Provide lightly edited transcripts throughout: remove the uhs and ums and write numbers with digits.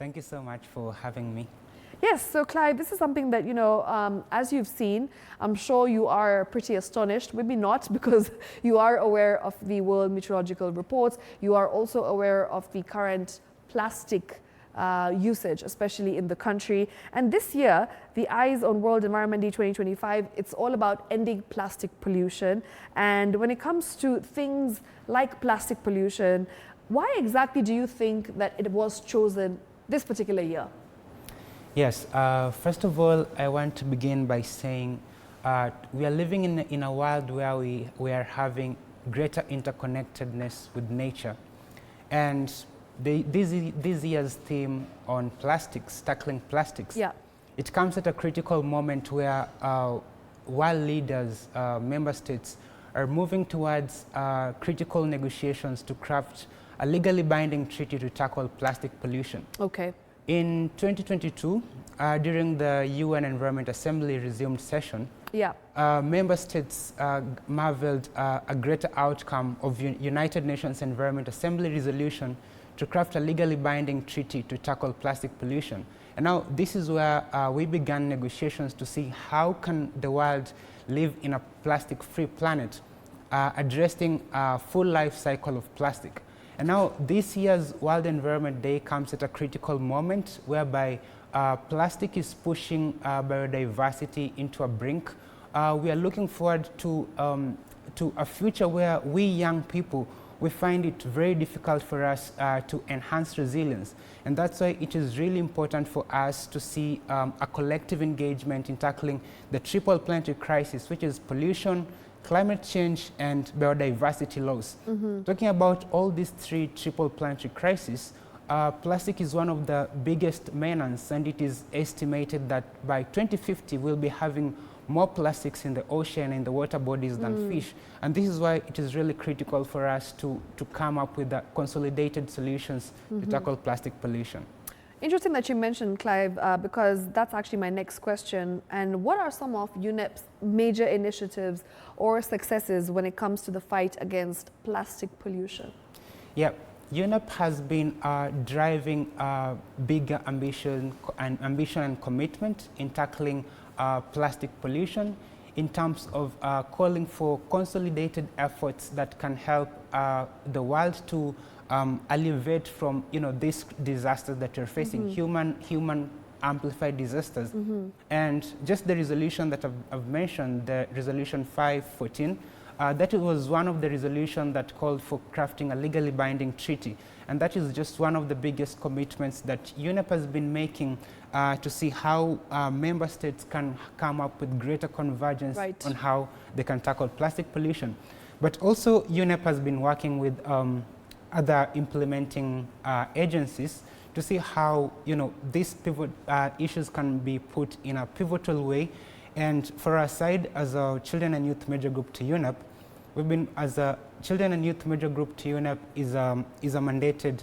Thank you so much for having me. Yes, so Clive, this is something that, as you've seen, I'm sure you are pretty astonished, maybe not, because you are aware of the World Meteorological Reports. You are also aware of the current plastic usage, especially in the country. And this year, the Eyes on World Environment Day 2025, it's all about ending plastic pollution. And when it comes to things like plastic pollution, why exactly do you think that it was chosen this particular year? Yes, first of all, I want to begin by saying we are living in a world where we are having greater interconnectedness with nature. And this year's theme on plastics, tackling plastics, it comes at a critical moment where world leaders, member states, are moving towards critical negotiations to craft a legally binding treaty to tackle plastic pollution. Okay. In 2022, during the UN Environment Assembly resumed session, member states marveled a greater outcome of United Nations Environment Assembly resolution to craft a legally binding treaty to tackle plastic pollution. And now this is where we began negotiations to see how can the world live in a plastic-free planet, addressing a full life cycle of plastic. And now this year's World Environment Day comes at a critical moment whereby plastic is pushing biodiversity into a brink. We are looking forward to a future where we young people, we find it very difficult for us to enhance resilience. And that's why it is really important for us to see a collective engagement in tackling the triple planetary crisis, which is pollution, climate change, and biodiversity loss. Talking about all these three triple planetary crises, plastic is one of the biggest menace, and it is estimated that by 2050 we'll be having more plastics in the ocean and in the water bodies than fish. And this is why it is really critical for us to come up with the consolidated solutions to tackle plastic pollution. Interesting that you mentioned, Clive, because that's actually my next question. And what are some of UNEP's major initiatives or successes when it comes to the fight against plastic pollution? Yeah, UNEP has been driving bigger ambition and commitment in tackling plastic pollution in terms of calling for consolidated efforts that can help the world to alleviate from these disasters that you're facing, human amplified disasters. And just the resolution that I've mentioned, the resolution 514, that was one of the resolutions that called for crafting a legally binding treaty. And that is just one of the biggest commitments that UNEP has been making to see how member states can come up with greater convergence on how they can tackle plastic pollution. But also UNEP has been working with other implementing agencies to see how these issues can be put in a pivotal way. And for our side, as a Children and Youth Major Group to UNEP, we've been, as a Children and Youth Major Group to UNEP is a mandated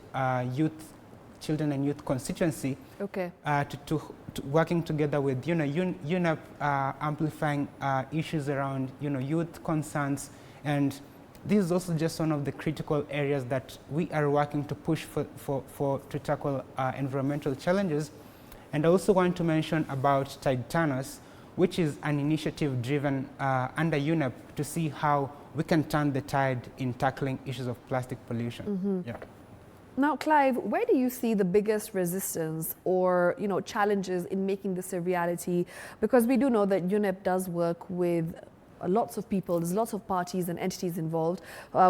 children and youth constituency, to working together with UNEP, amplifying issues around youth concerns. And this is also just one of the critical areas that we are working to push to tackle environmental challenges. And I also want to mention about Tide Turners, which is an initiative driven under UNEP to see how we can turn the tide in tackling issues of plastic pollution. Now, Clive, where do you see the biggest resistance or challenges in making this a reality? Because we do know that UNEP does work with lots of people, there's lots of parties and entities involved.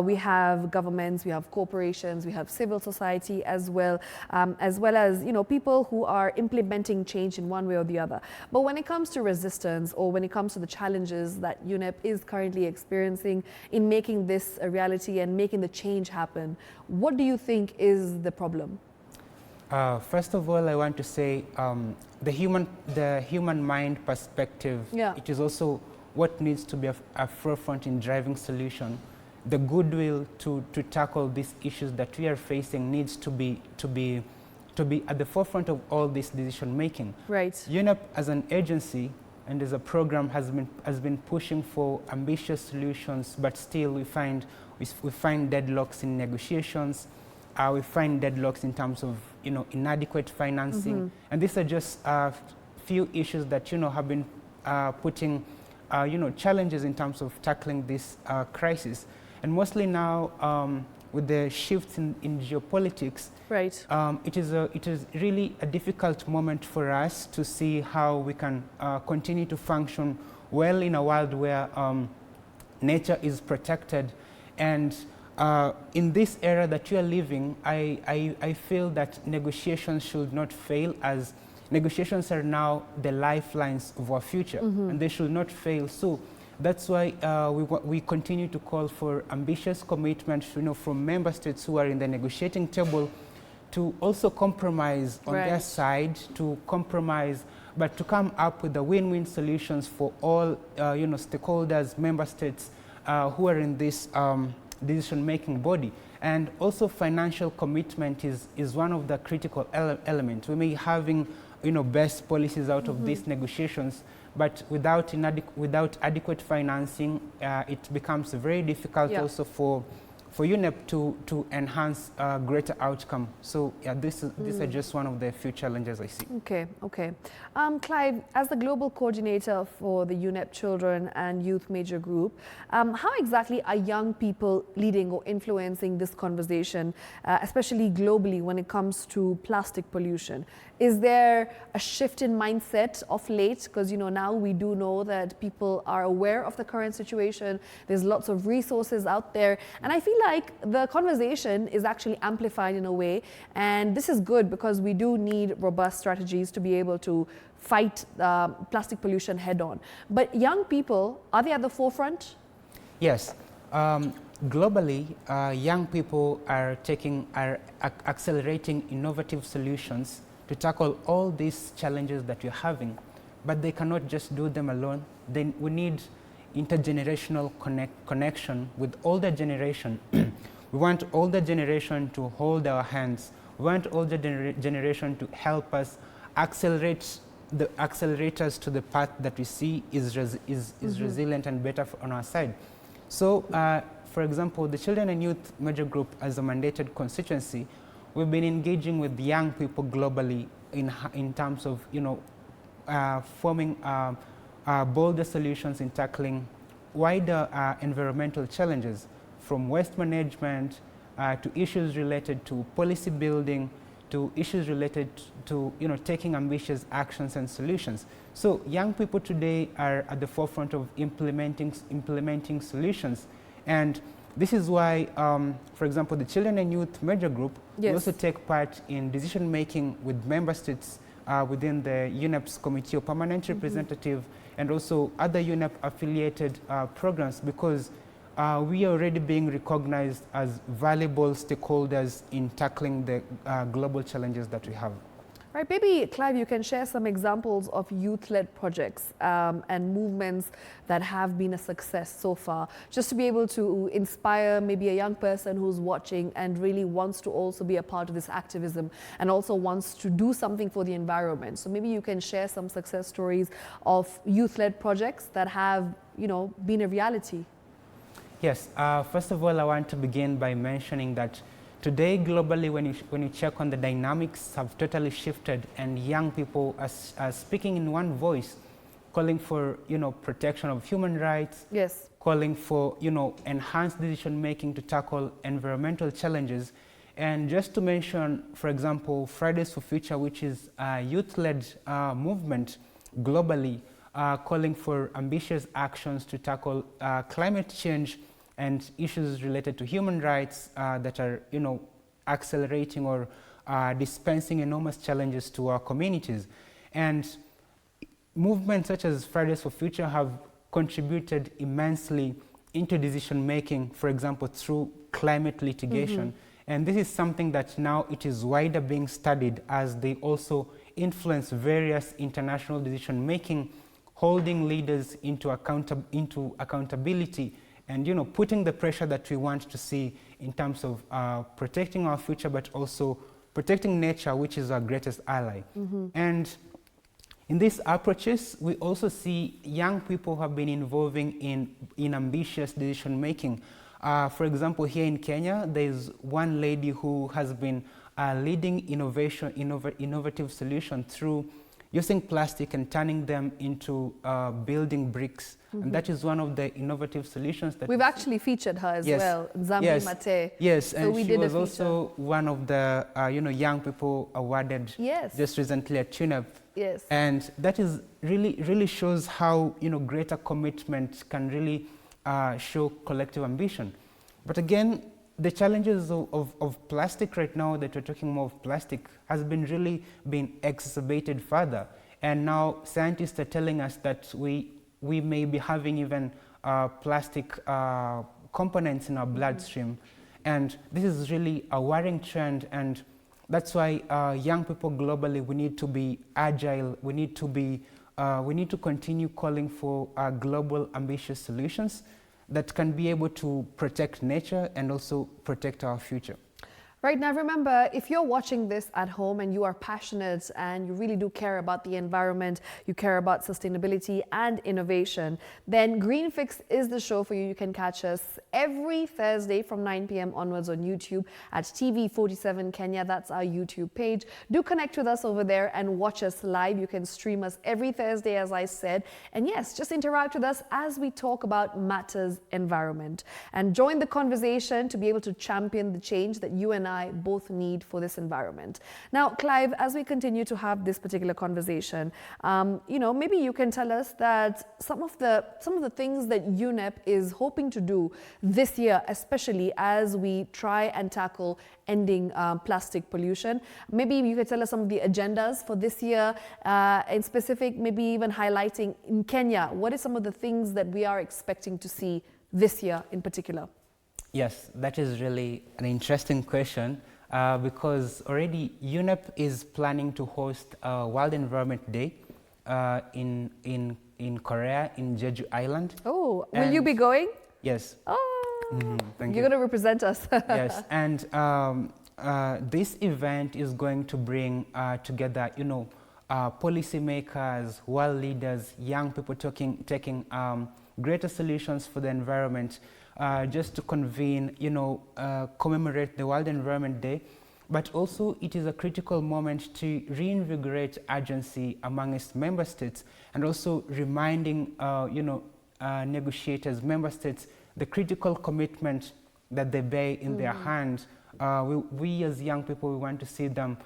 We have governments, we have corporations, we have civil society as well as people who are implementing change in one way or the other. But when it comes to resistance, or when it comes to the challenges that UNEP is currently experiencing in making this a reality and making the change happen, what do you think is the problem? First of all, I want to say the human mind perspective, it is also what needs to be a forefront in driving solution. The goodwill to tackle these issues that we are facing needs to be at the forefront of all this decision making. UNEP as an agency and as a program has been pushing for ambitious solutions, but still we find deadlocks in negotiations. We find deadlocks in terms of inadequate financing. And these are just a few issues that, have been putting, challenges in terms of tackling this crisis. And mostly now, with the shifts in geopolitics, right. it is really a difficult moment for us to see how we can continue to function well in a world where nature is protected. And in this era that we are living, I feel that negotiations should not fail, as negotiations are now the lifelines of our future, and they should not fail. So that's why we continue to call for ambitious commitment, from member states who are in the negotiating table to also compromise on their side, to compromise, but to come up with the win-win solutions for all, stakeholders, member states who are in this decision-making body. And also financial commitment is one of the critical elements. We may be having, best policies out of these negotiations, but without adequate financing, it becomes very difficult also for UNEP to enhance greater outcome. So these are just one of the few challenges I see. Okay, okay. Clive, as the global coordinator for the UNEP Children and Youth Major Group, how exactly are young people leading or influencing this conversation, especially globally when it comes to plastic pollution? Is there a shift in mindset of late? Because, now we do know that people are aware of the current situation. There's lots of resources out there. And I feel like the conversation is actually amplified in a way. And this is good because we do need robust strategies to be able to fight plastic pollution head on. But young people, are they at the forefront? Yes. Globally, young people are accelerating innovative solutions to tackle all these challenges that we're having, but they cannot just do them alone. We need intergenerational connection with older generation. We want older generation to hold our hands. We want older generation to help us accelerate the accelerators to the path that we see is resilient and better on our side. So, for example, the Children and Youth Major Group as a mandated constituency, we've been engaging with young people globally in terms of, forming bolder solutions in tackling wider environmental challenges, from waste management to issues related to policy building, to issues related to taking ambitious actions and solutions. So young people today are at the forefront of implementing solutions, and this is why, for example, the Children and Youth Major Group will also take part in decision-making with member states within the UNEP's Committee of Permanent Representative and also other UNEP-affiliated programs, because we are already being recognized as valuable stakeholders in tackling the global challenges that we have. Right, maybe, Clive, you can share some examples of youth-led projects and movements that have been a success so far, just to be able to inspire maybe a young person who's watching and really wants to also be a part of this activism and also wants to do something for the environment. So maybe you can share some success stories of youth-led projects that have, been a reality. Yes, first of all, I want to begin by mentioning that today, globally, when you check on the dynamics have totally shifted, and young people are speaking in one voice, calling for protection of human rights, calling for enhanced decision making to tackle environmental challenges. And just to mention, for example, Fridays for Future, which is a youth-led movement globally, calling for ambitious actions to tackle climate change and issues related to human rights that are, accelerating or dispensing enormous challenges to our communities. And movements such as Fridays for Future have contributed immensely into decision making, for example, through climate litigation. And this is something that now it is wider being studied, as they also influence various international decision making, holding leaders into accountability, and putting the pressure that we want to see in terms of protecting our future, but also protecting nature, which is our greatest ally. And in these approaches, we also see young people have been involving in ambitious decision making. For example, here in Kenya, there's one lady who has been leading innovative solution through using plastic and turning them into building bricks. And that is one of the innovative solutions that we've actually featured her as well, Zambi Mate. Yes, so and we she did was also one of the young people awarded just recently at UNEP. Yes. And that is really shows how greater commitment can really show collective ambition. But again, the challenges of plastic right now that we're talking more of plastic has been exacerbated further. And now scientists are telling us that we may be having even plastic components in our bloodstream. And this is really a worrying trend, and that's why young people globally, we need to be agile, we need to continue calling for global ambitious solutions that can be able to protect nature and also protect our future. Right, now remember, if you're watching this at home and you are passionate and you really do care about the environment, you care about sustainability and innovation, then Green Fix is the show for you. You can catch us every Thursday from 9 p.m. onwards on YouTube at TV47 Kenya. That's our YouTube page. Do connect with us over there and watch us live. You can stream us every Thursday, as I said. And yes, just interact with us as we talk about matters environment. And join the conversation to be able to champion the change that you and I both need for this environment. Now, Clive, as we continue to have this particular conversation, maybe you can tell us that some of the things that UNEP is hoping to do this year, especially as we try and tackle ending plastic pollution. Maybe you could tell us some of the agendas for this year, in specific, maybe even highlighting in Kenya, what are some of the things that we are expecting to see this year in particular? Yes, that is really an interesting question because already UNEP is planning to host a World Environment Day in Korea, in Jeju Island. Oh, will you be going? Yes. Oh, thank you're going to represent us. Yes, and this event is going to bring together, policymakers, world leaders, young people taking greater solutions for the environment. Just to convene, commemorate the World Environment Day, but also it is a critical moment to reinvigorate urgency amongst member states, and also reminding, negotiators, member states, the critical commitment that they bear in their hands. We as young people, we want to see them,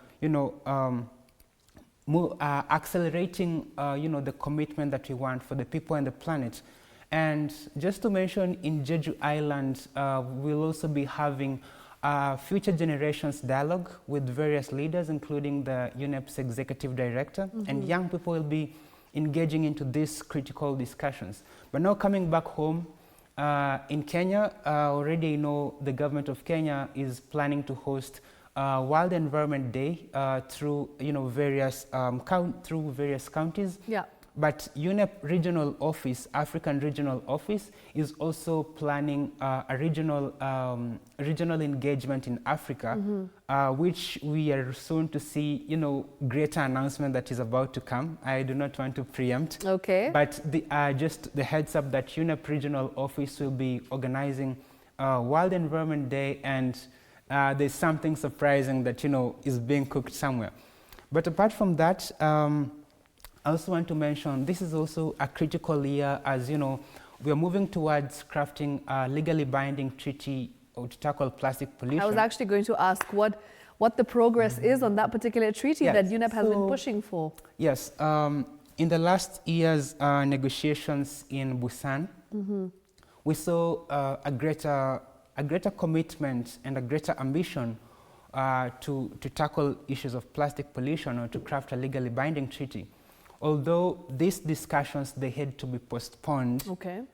accelerating, the commitment that we want for the people and the planet. And just to mention, in Jeju Island, we'll also be having future generations dialogue with various leaders, including the UNEP's executive director, and young people will be engaging into these critical discussions. But now coming back home, in Kenya, already the government of Kenya is planning to host World Environment Day through various counties. Yeah. But UNEP regional office, African regional office, is also planning a regional engagement in Africa, which we are soon to see, greater announcement that is about to come. I do not want to preempt. Okay. But just the heads up that UNEP regional office will be organizing World Environment Day, and there's something surprising that, is being cooked somewhere. But apart from that, I also want to mention this is also a critical year, as we are moving towards crafting a legally binding treaty to tackle plastic pollution. I was actually going to ask what the progress is on that particular treaty that UNEP has been pushing for. Yes, in the last year's negotiations in Busan, we saw a greater commitment and a greater ambition to tackle issues of plastic pollution, or to craft a legally binding treaty. Although these discussions, they had to be postponed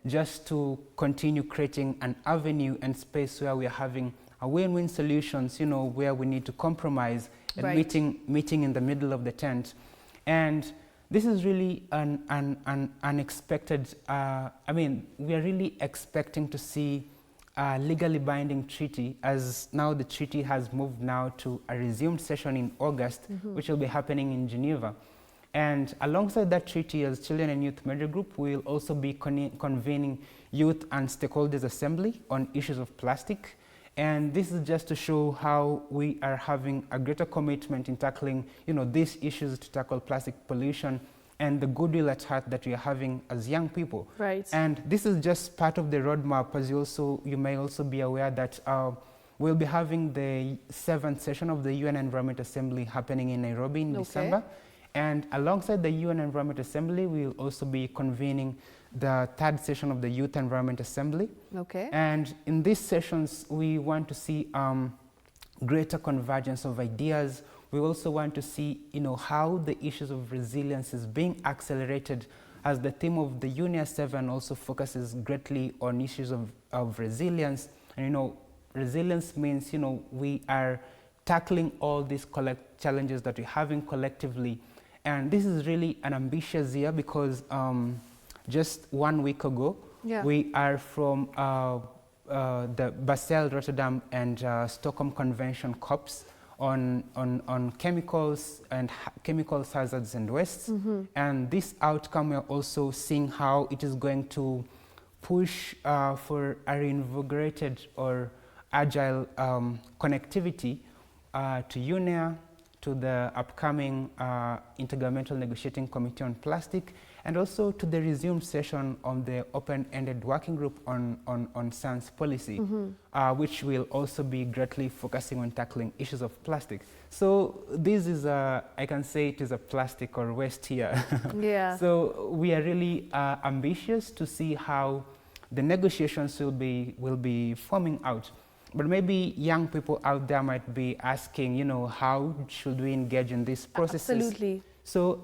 just to continue creating an avenue and space where we are having a win-win solutions, where we need to compromise and meeting in the middle of the tent. And this is really an unexpected, we are really expecting to see a legally binding treaty, as now the treaty has moved now to a resumed session in August, which will be happening in Geneva. And alongside that treaty, as Children and Youth Media Group, we will also be convening Youth and Stakeholders Assembly on issues of plastic. And this is just to show how we are having a greater commitment in tackling, these issues to tackle plastic pollution and the goodwill at heart that we are having as young people. Right. And this is just part of the roadmap, as you may also be aware that we'll be having the 7th session of the UN Environment Assembly happening in Nairobi in December. And alongside the UN Environment Assembly, we'll also be convening the 3rd session of the Youth Environment Assembly. Okay. And in these sessions, we want to see greater convergence of ideas. We also want to see, how the issues of resilience is being accelerated, as the theme of the UNIA 7 also focuses greatly on issues of resilience. And, resilience means, we are tackling all these challenges that we're having collectively. And this is really an ambitious year because just 1 week ago, we are from the Basel, Rotterdam, and Stockholm Convention COPs on chemicals and chemicals hazards and wastes. And this outcome, we're also seeing how it is going to push for a reinvigorated or agile connectivity to UNEA, to the upcoming Intergovernmental Negotiating Committee on Plastic, and also to the resumed session on the open-ended working group on science policy, which will also be greatly focusing on tackling issues of plastic. So this is I can say it is a plastic or waste year. Yeah. So we are really ambitious to see how the negotiations will be forming out. But maybe young people out there might be asking, how should we engage in these processes? Absolutely. So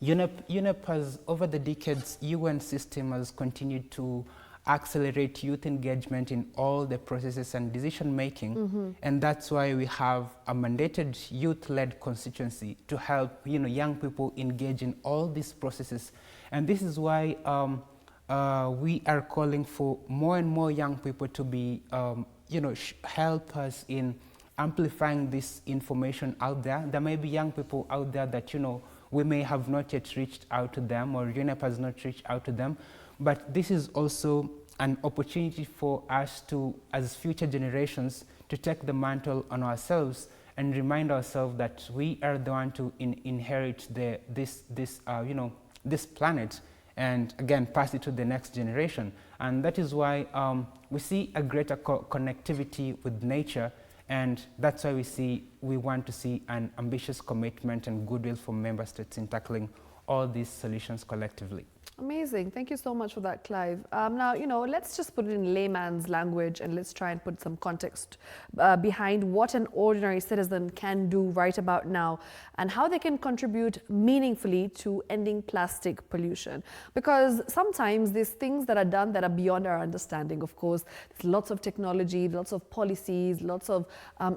UNEP has, over the decades, UN system has continued to accelerate youth engagement in all the processes and decision making. And that's why we have a mandated youth-led constituency to help, young people engage in all these processes. And this is why we are calling for more and more young people to be, help us in amplifying this information out there. There may be young people out there that, we may have not yet reached out to them, or UNEP has not reached out to them. But this is also an opportunity for us to, as future generations, to take the mantle on ourselves and remind ourselves that we are the one to inherit this planet, and again pass it to the next generation. And that is why we see a greater connectivity with nature, and that's why we want to see an ambitious commitment and goodwill from member states in tackling all these solutions collectively. Amazing. Thank you so much for that, Clive. Now, let's just put it in layman's language and let's try and put some context behind what an ordinary citizen can do right about now and how they can contribute meaningfully to ending plastic pollution. Because sometimes there's things that are done that are beyond our understanding, of course. There's lots of technology, lots of policies, lots of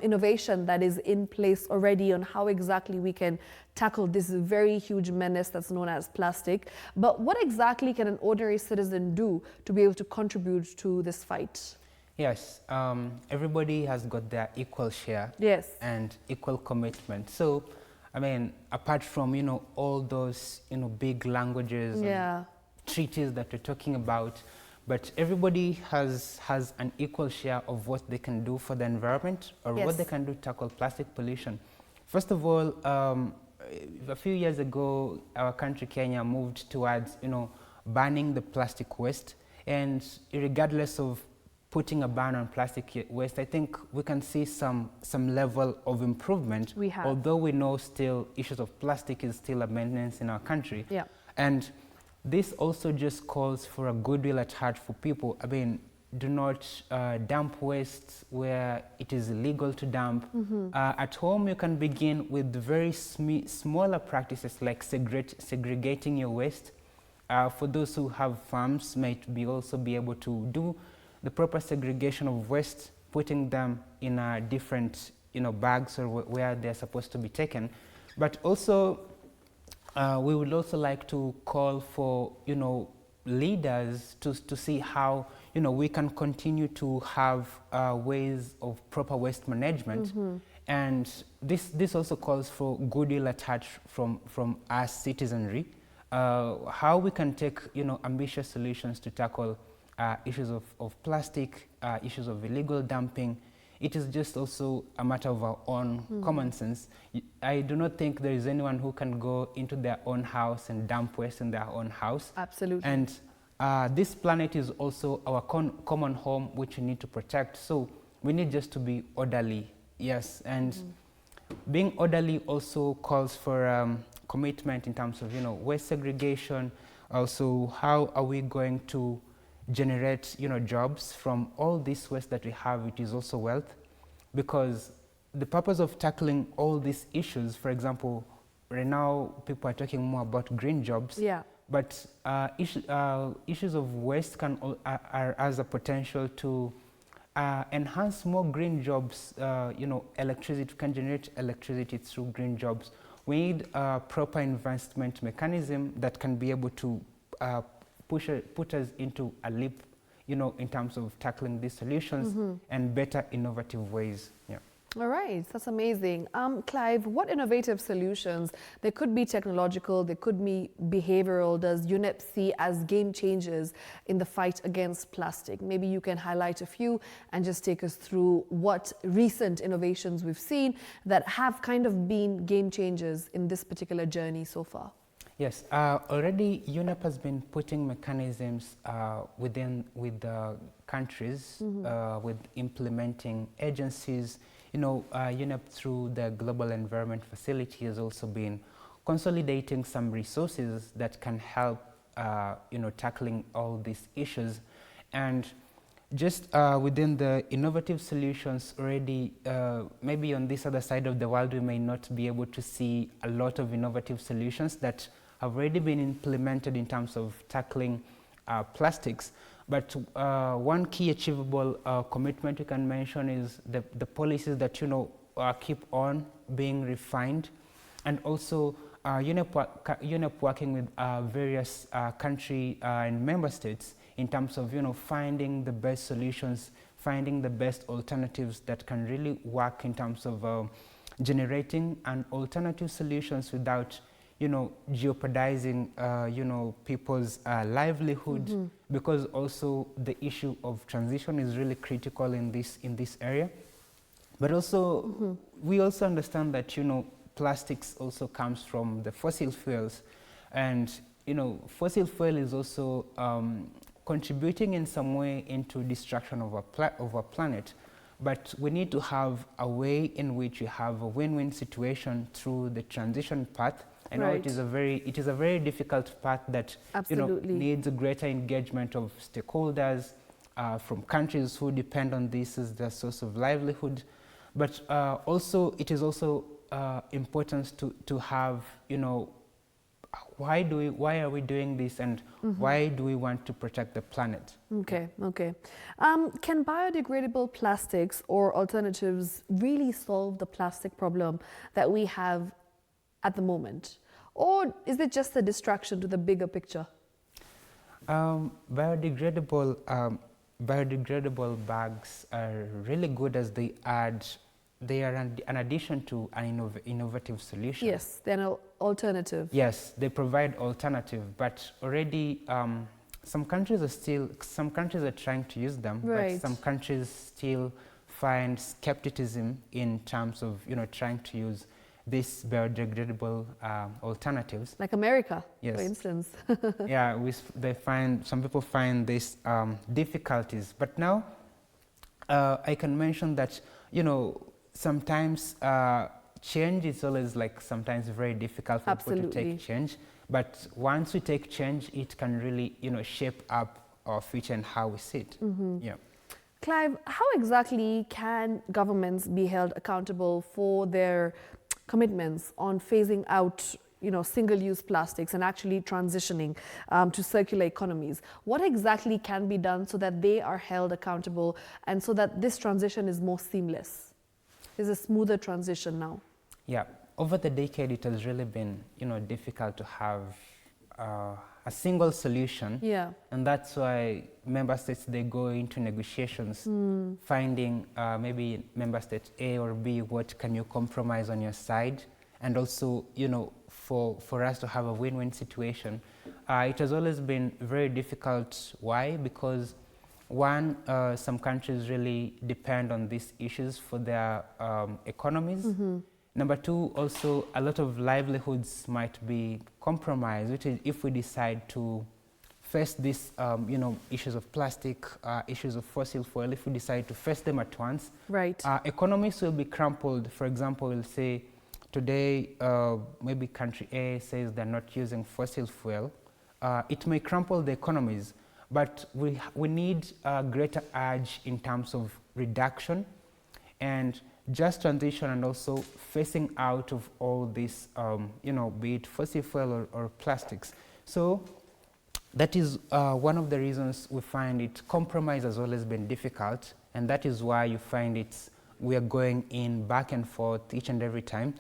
innovation that is in place already on how exactly we can tackle this very huge menace that's known as plastic. But what exactly can an ordinary citizen do to be able to contribute to this fight? Yes, everybody has got their equal share. Yes. And equal commitment. So, I mean, apart from, all those, big languages and treaties that we're talking about, but everybody has an equal share of what they can do for the environment, or what they can do to tackle plastic pollution. First of all, a few years ago, our country, Kenya, moved towards, banning the plastic waste. And regardless of putting a ban on plastic waste, I think we can see some level of improvement. We have. Although we know still issues of plastic is still a maintenance in our country. Yeah. And this also just calls for a goodwill at heart for people. I mean, do not dump waste where it is illegal to dump. At home, you can begin with very smaller practices like segregating your waste. For those who have farms, might also be able to do the proper segregation of waste, putting them in different bags or where they're supposed to be taken. But also, we would also like to call for leaders to see how we can continue to have ways of proper waste management. And this also calls for goodwill at heart from us citizenry, how we can take ambitious solutions to tackle issues of plastic, issues of illegal dumping. It is just also a matter of our own common sense. I do not think there is anyone who can go into their own house and dump waste in their own house. Absolutely. And this planet is also our common home, which we need to protect. So we need just to be orderly, yes. And being orderly also calls for commitment in terms of, waste segregation. Also, how are we going to generate, jobs from all this waste that we have? It is also wealth, because the purpose of tackling all these issues, for example, right now people are talking more about green jobs. Yeah. But issues of waste are as a potential to enhance more green jobs. Electricity, can generate electricity through green jobs. We need a proper investment mechanism that can be able to put us into a leap, in terms of tackling these solutions and better innovative ways. Yeah. All right, that's amazing. Clive, what innovative solutions, they could be technological, they could be behavioral, does UNEP see as game changers in the fight against plastic? Maybe you can highlight a few and just take us through what recent innovations we've seen that have kind of been game changers in this particular journey so far. Yes, already UNEP has been putting mechanisms with the countries, with implementing agencies. UNEP through the Global Environment Facility has also been consolidating some resources that can help, tackling all these issues. And just within the innovative solutions already, maybe on this other side of the world, we may not be able to see a lot of innovative solutions that have already been implemented in terms of tackling plastics. But one key achievable commitment we can mention is the policies that keep on being refined, and also UNEP working with various country and member states in terms of finding the best solutions, finding the best alternatives that can really work in terms of generating an alternative solutions without jeopardizing, people's livelihood, because also the issue of transition is really critical in this area. But also, we also understand that, plastics also comes from the fossil fuels, and, fossil fuel is also contributing in some way into destruction of our planet. But we need to have a way in which we have a win-win situation through the transition path. I know it is a very difficult path that needs a greater engagement of stakeholders from countries who depend on this as their source of livelihood. But also it is also important to have why are we doing this, and why do we want to protect the planet? Okay. Can biodegradable plastics or alternatives really solve the plastic problem that we have at the moment? Or is it just a distraction to the bigger picture? Biodegradable bags are really good as they are an addition to an innovative solution. Yes, they're an alternative. Yes, they provide alternative, but already some countries are trying to use them, but some countries still find skepticism in terms of trying to use these biodegradable alternatives. Like America, yes, for instance. Yeah, some people find these difficulties. But now I can mention that sometimes change is always sometimes very difficult for people to take change. But once we take change, it can really shape up our future and how we see it. Yeah. Clive, how exactly can governments be held accountable for their commitments on phasing out single-use plastics and actually transitioning to circular economies? What exactly can be done so that they are held accountable and so that this transition is more seamless? Is a smoother transition now? Yeah, over the decade it has really been difficult to have a single solution. Yeah. And that's why member states, they go into negotiations, finding maybe member state A or B, what can you compromise on your side? And also, for us to have a win-win situation. It has always been very difficult. Why? Because One, some countries really depend on these issues for their economies. Number two, also a lot of livelihoods might be compromised, which is if we decide to face these issues of plastic, issues of fossil fuel, if we decide to face them at once, right, economies will be crumpled. For example, we'll say today maybe country A says they're not using fossil fuel. It may crumple the economies, but we need a greater urge in terms of reduction and just transition, and also phasing out of all this, be it fossil fuel or plastics. So that is one of the reasons we find it compromise has always been difficult, and that is why you find we are going in back and forth each and every time.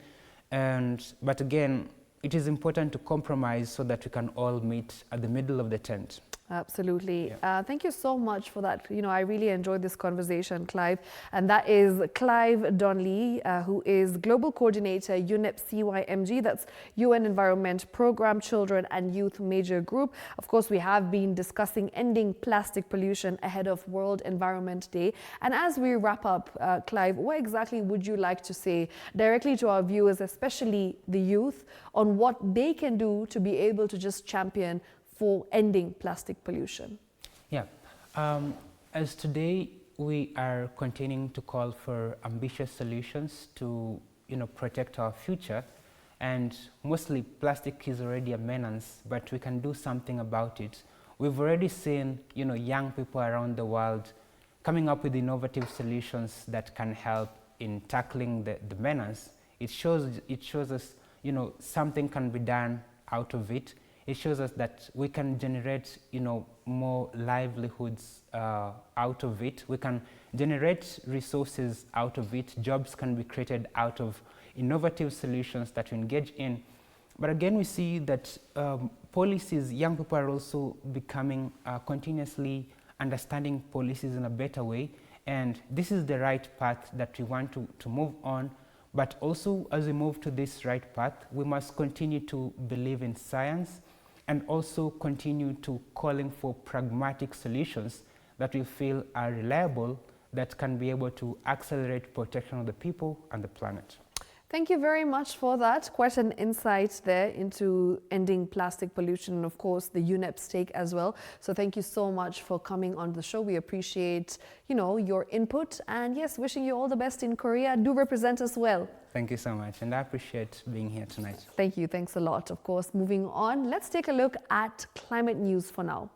But again, it is important to compromise so that we can all meet at the middle of the tent. Absolutely. Yeah. Thank you so much for that. I really enjoyed this conversation, Clive. And that is Clive Donnley, who is Global Coordinator, UNEP CYMG, that's UN Environment Programme, Children and Youth Major Group. Of course, we have been discussing ending plastic pollution ahead of World Environment Day. And as we wrap up, Clive, what exactly would you like to say directly to our viewers, especially the youth, on what they can do to be able to just champion for ending plastic pollution? Yeah, as today we are continuing to call for ambitious solutions to protect our future, and mostly plastic is already a menace, but we can do something about it. We've already seen young people around the world coming up with innovative solutions that can help in tackling the menace. It shows us something can be done out of it. It shows us that we can generate, more livelihoods out of it. We can generate resources out of it. Jobs can be created out of innovative solutions that we engage in. But again, we see that policies, young people are also becoming continuously understanding policies in a better way. And this is the right path that we want to move on. But also, as we move to this right path, we must continue to believe in science and also continue to calling for pragmatic solutions that we feel are reliable, that can be able to accelerate protection of the people and the planet. Thank you very much for that. Quite an insight there into ending plastic pollution and, of course, the UNEP stake as well. So thank you so much for coming on the show. We appreciate, your input. And yes, wishing you all the best in Korea. Do represent us well. Thank you so much. And I appreciate being here tonight. Thank you. Thanks a lot. Of course, moving on, let's take a look at climate news for now.